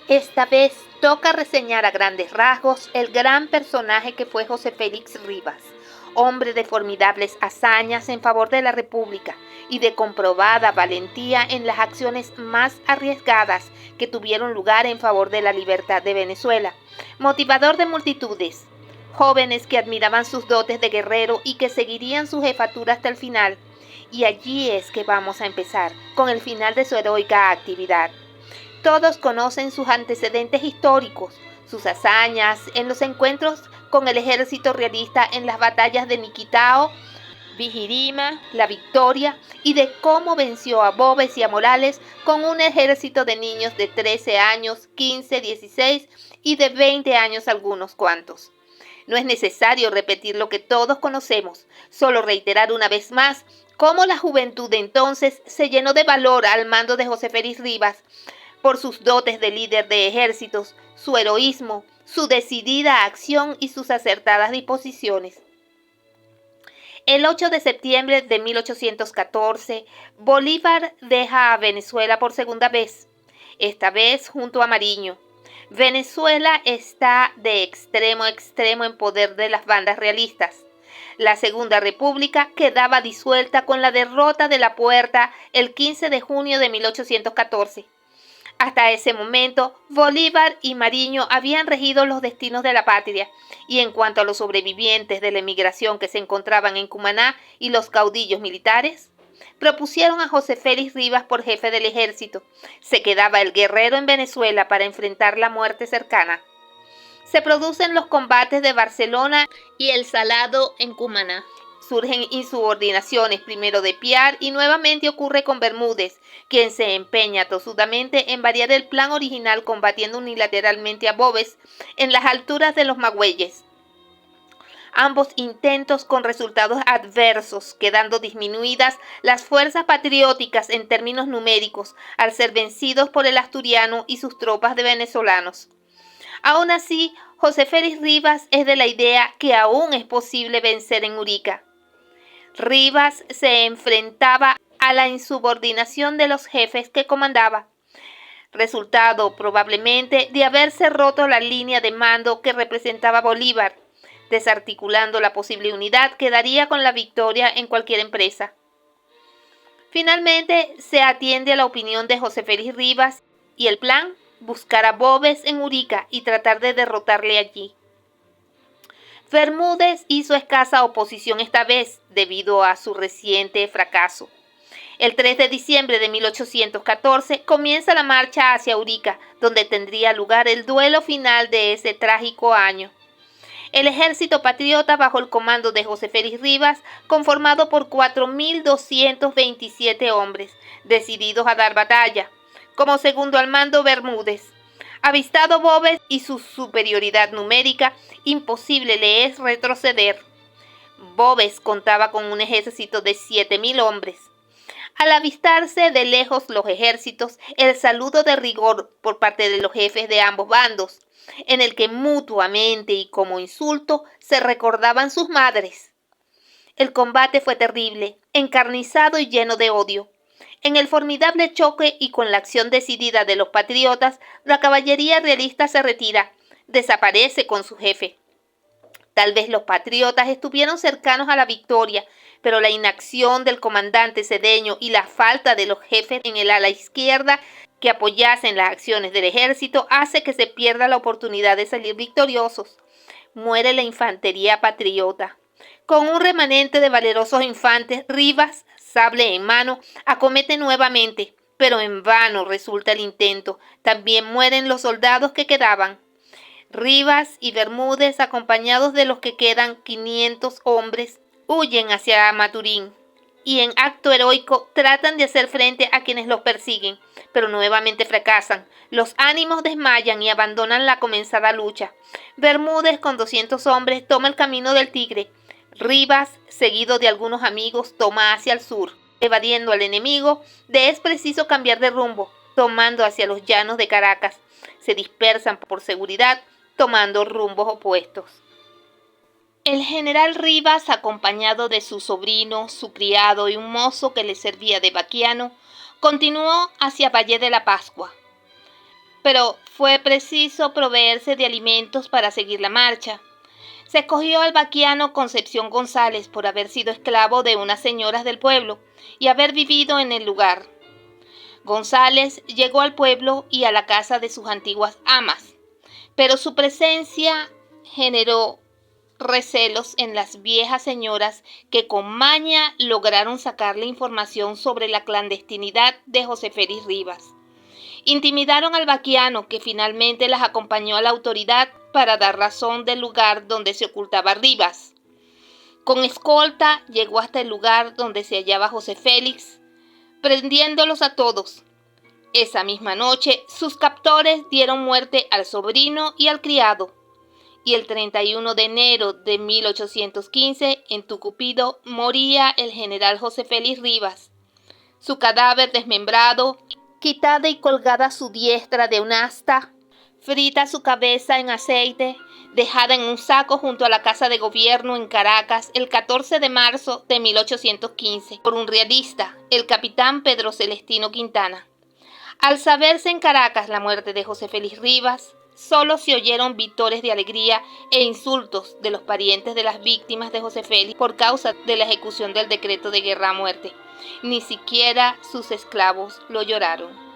Esta vez toca reseñar a grandes rasgos el gran personaje que fue José Félix Rivas, hombre de formidables hazañas en favor de la República y de comprobada valentía en las acciones más arriesgadas que tuvieron lugar en favor de la libertad de Venezuela, motivador de multitudes, jóvenes que admiraban sus dotes de guerrero y que seguirían su jefatura hasta el final. Y allí es que vamos a empezar, con el final de su heroica actividad. Todos conocen sus antecedentes históricos, sus hazañas en los encuentros con el ejército realista en las batallas de Niquitao, Vigirima, La Victoria y de cómo venció a Boves y a Morales con un ejército de niños de 13 años, 15, 16 y de 20 años algunos cuantos. No es necesario repetir lo que todos conocemos, solo reiterar una vez más cómo la juventud de entonces se llenó de valor al mando de José Félix Rivas, por sus dotes de líder de ejércitos, su heroísmo, su decidida acción y sus acertadas disposiciones. El 8 de septiembre de 1814, Bolívar deja a Venezuela por segunda vez, esta vez junto a Mariño. Venezuela está de extremo a extremo en poder de las bandas realistas. La Segunda República quedaba disuelta con la derrota de La Puerta el 15 de junio de 1814. Hasta ese momento, Bolívar y Mariño habían regido los destinos de la patria, y en cuanto a los sobrevivientes de la emigración que se encontraban en Cumaná y los caudillos militares, propusieron a José Félix Rivas por jefe del ejército. Se quedaba el guerrero en Venezuela para enfrentar la muerte cercana. Se producen los combates de Barcelona y El Salado en Cumaná. Surgen insubordinaciones, primero de Piar y nuevamente ocurre con Bermúdez, quien se empeña tosudamente en variar el plan original combatiendo unilateralmente a Boves en las alturas de los Magüeyes. Ambos intentos con resultados adversos, quedando disminuidas las fuerzas patrióticas en términos numéricos al ser vencidos por el asturiano y sus tropas de venezolanos. Aún así, José Félix Rivas es de la idea que aún es posible vencer en Urica. Rivas se enfrentaba a la insubordinación de los jefes que comandaba, resultado probablemente de haberse roto la línea de mando que representaba Bolívar, desarticulando la posible unidad que daría con la victoria en cualquier empresa. Finalmente se atiende a la opinión de José Félix Rivas y el plan, buscar a Boves en Urica y tratar de derrotarle allí. Bermúdez hizo escasa oposición esta vez debido a su reciente fracaso. El 3 de diciembre de 1814 comienza la marcha hacia Urica, donde tendría lugar el duelo final de ese trágico año. El ejército patriota bajo el comando de José Félix Rivas, conformado por 4.227 hombres, decididos a dar batalla. Como segundo al mando Bermúdez. Avistado Boves y su superioridad numérica, imposible le es retroceder. Boves contaba con un ejército de 7.000 hombres. Al avistarse de lejos los ejércitos, el saludo de rigor por parte de los jefes de ambos bandos, en el que mutuamente y como insulto se recordaban sus madres. El combate fue terrible, encarnizado y lleno de odio. En el formidable choque y con la acción decidida de los patriotas, la caballería realista se retira, desaparece con su jefe. Tal vez los patriotas estuvieron cercanos a la victoria, pero la inacción del comandante Cedeño y la falta de los jefes en el ala izquierda que apoyasen las acciones del ejército hace que se pierda la oportunidad de salir victoriosos. Muere la infantería patriota. Con un remanente de valerosos infantes, Rivas, sable en mano, acomete nuevamente, pero en vano resulta el intento. También mueren los soldados que quedaban. Rivas y Bermúdez, acompañados de los que quedan 500 hombres, huyen hacia Maturín y en acto heroico tratan de hacer frente a quienes los persiguen, pero nuevamente fracasan. Los ánimos desmayan y abandonan la comenzada lucha. Bermúdez, con 200 hombres, toma el camino del Tigre. Rivas, seguido de algunos amigos, toma hacia el sur. Evadiendo al enemigo, le es preciso cambiar de rumbo, tomando hacia los llanos de Caracas. Se dispersan por seguridad, tomando rumbos opuestos. El general Rivas, acompañado de su sobrino, su criado y un mozo que le servía de vaquiano, continuó hacia Valle de la Pascua. pero fue preciso proveerse de alimentos para seguir la marcha. Se escogió al vaquiano Concepción González por haber sido esclavo de unas señoras del pueblo y haber vivido en el lugar. González llegó al pueblo y a la casa de sus antiguas amas, pero su presencia generó recelos en las viejas señoras que con maña lograron sacarle información sobre la clandestinidad de José Félix Rivas. Intimidaron al vaquiano, que finalmente las acompañó a la autoridad para dar razón del lugar donde se ocultaba Rivas. Con escolta llegó hasta el lugar donde se hallaba José Félix, prendiéndolos a todos. Esa misma noche, sus captores dieron muerte al sobrino y al criado, y el 31 de enero de 1815, en Tucupido, moría el general José Félix Rivas. Su cadáver desmembrado, quitada y colgada su diestra de un asta, frita su cabeza en aceite, dejada en un saco junto a la Casa de Gobierno en Caracas el 14 de marzo de 1815 por un realista, el capitán Pedro Celestino Quintana. Al saberse en Caracas la muerte de José Félix Rivas, solo se oyeron vítores de alegría e insultos de los parientes de las víctimas de José Félix por causa de la ejecución del decreto de guerra a muerte. Ni siquiera sus esclavos lo lloraron.